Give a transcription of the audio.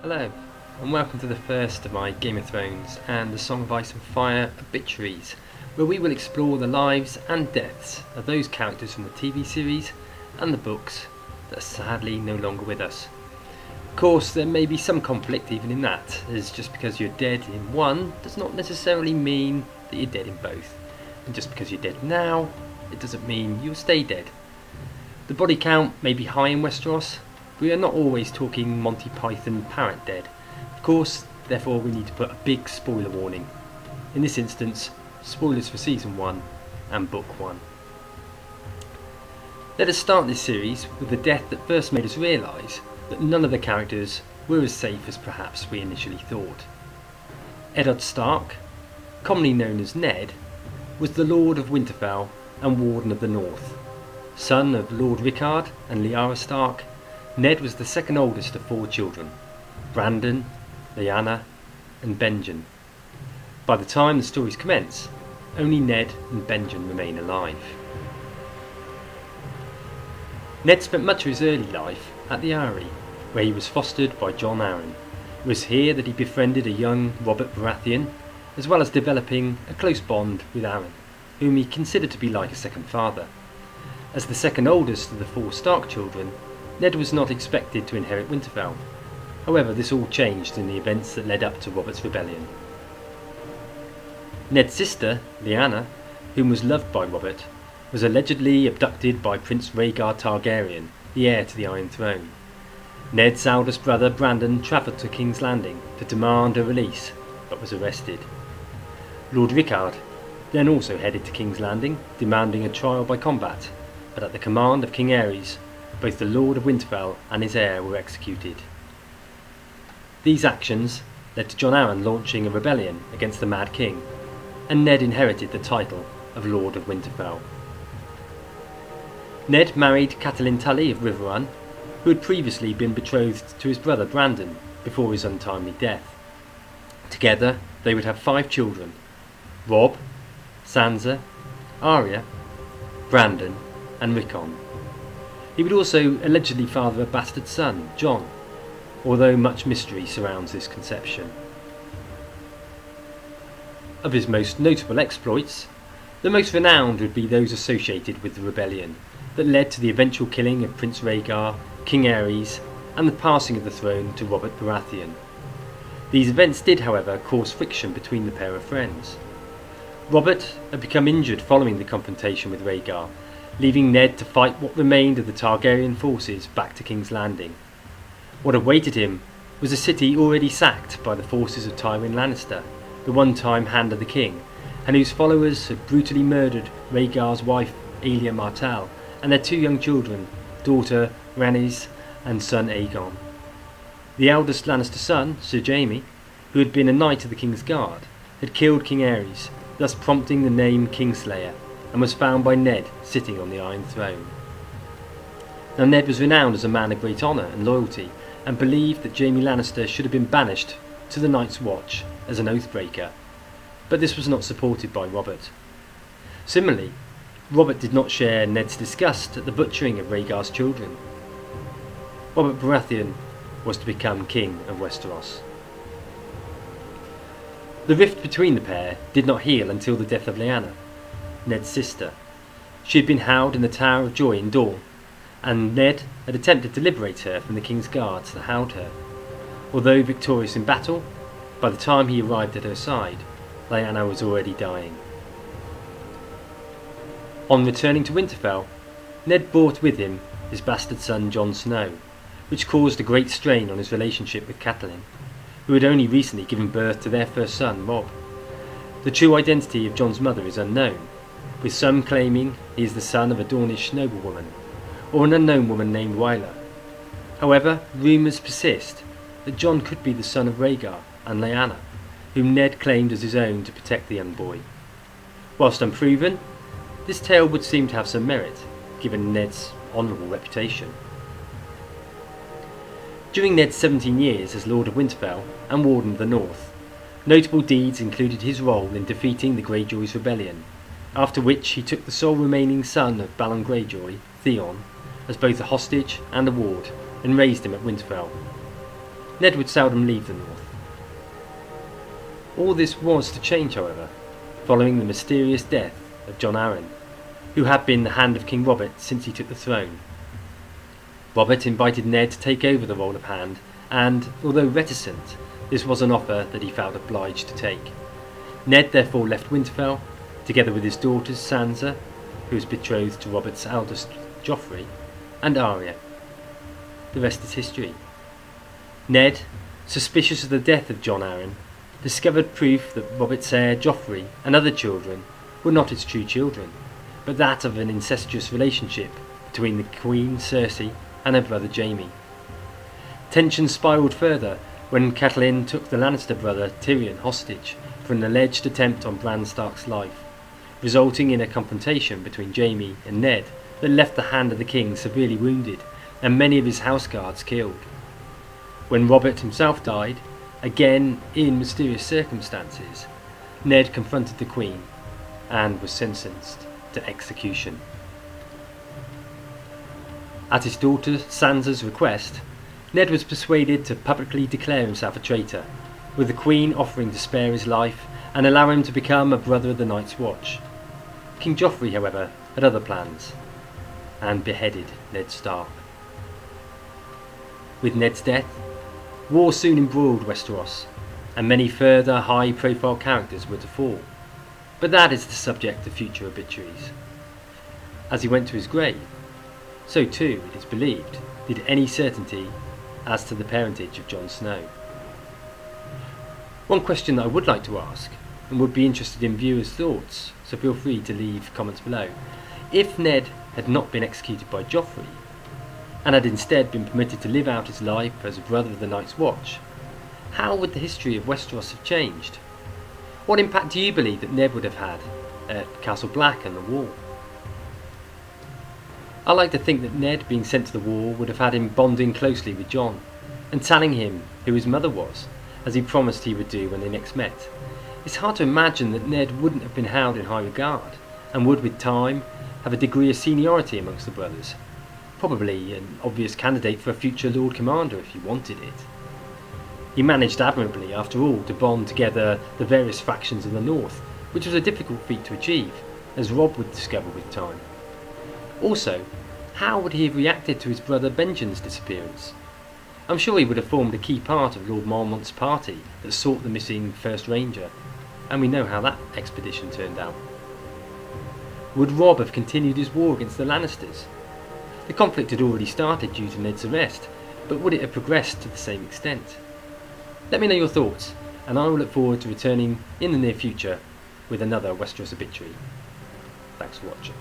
Hello, and welcome to the first of my Game of Thrones and the Song of Ice and Fire Obituaries, where we will explore the lives and deaths of those characters from the TV series and the books that are sadly no longer with us. Of course, there may be some conflict even in that, as just because you're dead in one does not necessarily mean that you're dead in both. And just because you're dead now, it doesn't mean you'll stay dead. The body count may be high in Westeros. We are not always talking Monty Python parrot dead. Of course, therefore we need to put a big spoiler warning. In this instance, spoilers for Season 1 and Book 1. Let us start this series with the death that first made us realise that none of the characters were as safe as perhaps we initially thought. Eddard Stark, commonly known as Ned, was the Lord of Winterfell and Warden of the North. Son of Lord Rickard and Lyanna Stark, Ned was the second oldest of 4 children, Brandon, Lyanna and Benjen. By the time the stories commence, only Ned and Benjen remain alive. Ned spent much of his early life at the Eyrie, where he was fostered by Jon Arryn. It was here that he befriended a young Robert Baratheon, as well as developing a close bond with Arryn, whom he considered to be like a second father. As the second oldest of the 4 Stark children, Ned was not expected to inherit Winterfell. However, this all changed in the events that led up to Robert's rebellion. Ned's sister, Lyanna, whom was loved by Robert, was allegedly abducted by Prince Rhaegar Targaryen, the heir to the Iron Throne. Ned's eldest brother Brandon travelled to King's Landing to demand her release, but was arrested. Lord Rickard then also headed to King's Landing, demanding a trial by combat, but at the command of King Aerys, both the Lord of Winterfell and his heir were executed. These actions led to Jon Arryn launching a rebellion against the Mad King, and Ned inherited the title of Lord of Winterfell. Ned married Catelyn Tully of Riverrun, who had previously been betrothed to his brother Brandon before his untimely death. Together they would have 5 children: Robb, Sansa, Arya, Brandon and Rickon. He would also allegedly father a bastard son, Jon, although much mystery surrounds this conception. Of his most notable exploits, the most renowned would be those associated with the rebellion that led to the eventual killing of Prince Rhaegar, King Aerys, and the passing of the throne to Robert Baratheon. These events did, however, cause friction between the pair of friends. Robert had become injured following the confrontation with Rhaegar, leaving Ned to fight what remained of the Targaryen forces back to King's Landing. What awaited him was a city already sacked by the forces of Tywin Lannister, the one-time Hand of the King, and whose followers had brutally murdered Rhaegar's wife Elia Martell and their 2 young children, daughter Rhaenys and son Aegon. The eldest Lannister son, Sir Jaime, who had been a knight of the King's Guard, had killed King Aerys, thus prompting the name Kingslayer, and was found by Ned sitting on the Iron Throne. Now Ned was renowned as a man of great honour and loyalty, and believed that Jaime Lannister should have been banished to the Night's Watch as an oathbreaker, but this was not supported by Robert. Similarly, Robert did not share Ned's disgust at the butchering of Rhaegar's children. Robert Baratheon was to become King of Westeros. The rift between the pair did not heal until the death of Lyanna, Ned's sister. She had been held in the Tower of Joy in Dorne, and Ned had attempted to liberate her from the King's guards that held her. Although victorious in battle, by the time he arrived at her side, Lyanna was already dying. On returning to Winterfell, Ned brought with him his bastard son Jon Snow, which caused a great strain on his relationship with Catelyn, who had only recently given birth to their first son, Robb. The true identity of Jon's mother is unknown, with some claiming he is the son of a Dornish noblewoman, or an unknown woman named Wyla. However, rumours persist that Jon could be the son of Rhaegar and Lyanna, whom Ned claimed as his own to protect the young boy. Whilst unproven, this tale would seem to have some merit, given Ned's honourable reputation. During Ned's 17 years as Lord of Winterfell and Warden of the North, notable deeds included his role in defeating the Greyjoys' rebellion, after which he took the sole remaining son of Balon Greyjoy, Theon, as both a hostage and a ward, and raised him at Winterfell. Ned would seldom leave the north. All this was to change, however, following the mysterious death of Jon Arryn, who had been the hand of King Robert since he took the throne. Robert invited Ned to take over the role of hand, and, although reticent, this was an offer that he felt obliged to take. Ned therefore left Winterfell, together with his daughters Sansa, who was betrothed to Robert's eldest Joffrey, and Arya. The rest is history. Ned, suspicious of the death of Jon Arryn, discovered proof that Robert's heir Joffrey and other children were not his true children, but that of an incestuous relationship between the Queen Cersei and her brother Jaime. Tensions spiralled further when Catelyn took the Lannister brother Tyrion hostage for an alleged attempt on Bran Stark's life, resulting in a confrontation between Jaime and Ned that left the hand of the king severely wounded and many of his houseguards killed. When Robert himself died, again in mysterious circumstances, Ned confronted the Queen and was sentenced to execution. At his daughter Sansa's request, Ned was persuaded to publicly declare himself a traitor, with the Queen offering to spare his life and allow him to become a brother of the Night's Watch. King Joffrey, however, had other plans, and beheaded Ned Stark. With Ned's death, war soon embroiled Westeros, and many further high-profile characters were to fall, but that is the subject of future obituaries. As he went to his grave, so too, it is believed, did any certainty as to the parentage of Jon Snow. One question that I would like to ask, and would be interested in viewers' thoughts, so feel free to leave comments below. If Ned had not been executed by Joffrey, and had instead been permitted to live out his life as a brother of the Night's Watch, how would the history of Westeros have changed? What impact do you believe that Ned would have had at Castle Black and the Wall? I like to think that Ned being sent to the Wall would have had him bonding closely with Jon, and telling him who his mother was, as he promised he would do when they next met. It's hard to imagine that Ned wouldn't have been held in high regard, and would with time have a degree of seniority amongst the brothers. Probably an obvious candidate for a future Lord Commander if he wanted it. He managed admirably, after all, to bond together the various factions in the north, which was a difficult feat to achieve, as Robb would discover with time. Also, how would he have reacted to his brother Benjen's disappearance? I'm sure he would have formed a key part of Lord Mormont's party that sought the missing First Ranger, and we know how that expedition turned out. Would Robb have continued his war against the Lannisters? The conflict had already started due to Ned's arrest, but would it have progressed to the same extent? Let me know your thoughts, and I will look forward to returning in the near future with another Westeros obituary. Thanks for watching.